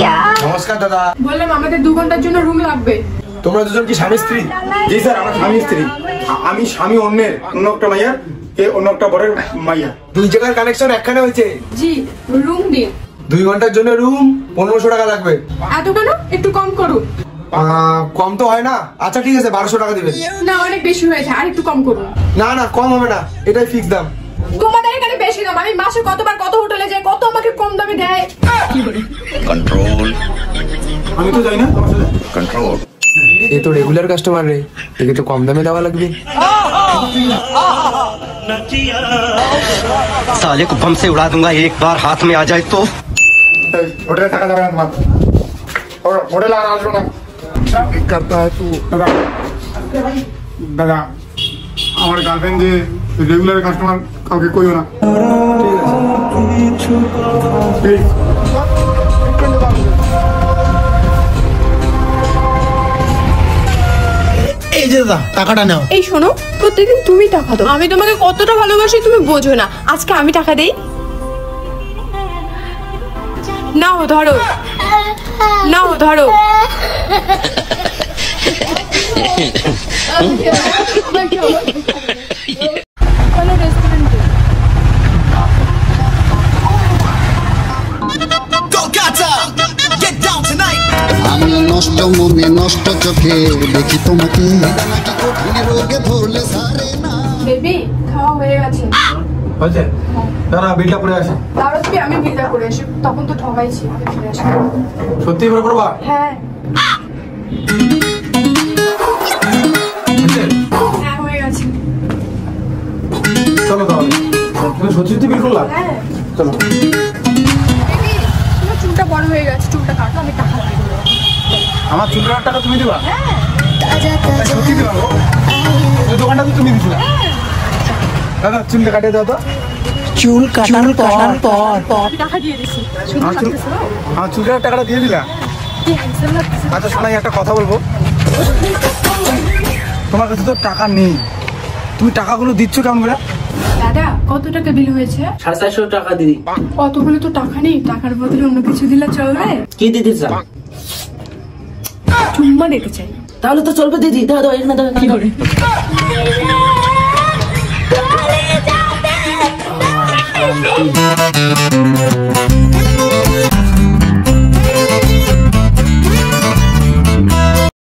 নমস্কার দাদা। বললাম আমাদের 2 ঘন্টার জন্য রুম লাগবে। তোমরা দুজন কি স্বামী স্ত্রী? জি স্যার, আমরা স্বামী স্ত্রী। আমি স্বামী অন্য একটা মাইয়া, এ অন্য একটা বরের মাইয়া। 2 জায়গার কানেকশন একখানে হয়েছে। জি, রুম দিন। 2 ঘন্টার জন্য রুম 1500 টাকা লাগবে। এত কেন? একটু কম করুন। কম তো হয় না। আচ্ছা ঠিক আছে, 1200 টাকা দিবেন। না, অনেক বেশি হয়েছে, আর একটু কম করুন। না না, কম হবে না, এটাই ফিক্স দাম। তোমাদের এখানে বেশি দাম। আমি মাসে কতবার কত হোটেলে যাই, কত আমাকে কম দামে দেয়। कंट्रोल। আমি তো যাই না তোমার সাথে। कंट्रोल। এ তো রেগুলার কাস্টমার রে, একে তো কম দামে দেওয়া লাগবে। साले को बम से उड़ा दूंगा एक बार हाथ में आ जाए तो। হোটেলে টাকা যাবে না তোমার। হোটেলে আর আসবো না। দাদা, আমার গার্লফ্রেন্ড যে রেগুলার কাস্টমার, কাউকে কইও না। ঠিক আছে। এই যে দাদা, টাকাটা নাও। এই শোনো, প্রত্যেকদিন তুমি টাকা দাও। আমি তোমাকে কতটা ভালোবাসি তুমি বোঝো না। আজকে আমি টাকা দেই। নাও ধরো, নাও ধরো। আমি নষ্ট মনে নষ্ট চোখে দেখি তোমাকে, রোগে ধরলে সারে না। বেবি, খাওয়া হয়ে গেছে। হয়েছে? দাঁড়া, বিলটা করে আসি। তারও তুমি আমি বিলটা করে আসি। তখন তো ঠকাইছি। আমি ফিরে আসি। সত্যি এবার করবা? হ্যাঁ হয়েছে? হ্যাঁ, হয়ে গেছে। চলো তাহলে। তুমি সত্যি সত্যি বিল করলা? হ্যাঁ। চলো। বেবি, তোমার চুলটা বড় হয়ে গেছে, চুলটা কাটো, আমি টাকা দিয়ে দেবো। আমার চুল কাটার টাকা তুমি দিবা? হ্যাঁ। সত্যি দিবা গো? ওই দোকানটা তো তুমি দিছিলা। দাদা, চুলটা কাটিয়ে দাও তো। চুল কাটার পর আমি টাকা দিয়ে দিছি। শুধু আমার চুল, কাটতেছে না? আমার চুল কাটার টাকাটা দিয়ে দিলা? কি হ্যান্ডসাম লাগতেছে। আচ্ছা শোনাই, একটা কথা বলবো। তোমার কাছে তো টাকা নেই, তুমি টাকাগুলো দিচ্ছ কেমন করে? দাদা, কত টাকা বিল হয়েছে? 450 টাকা দিদি। কতগুলো তো টাকা নেই, টাকার বদলে অন্য কিছু দিলে চলবে? কি দিদি চাও? চুম্মা দিতে চাই। তাহলে তো চলবে দিদি। দাও দাও, এখানে দাও, এখানে দাও।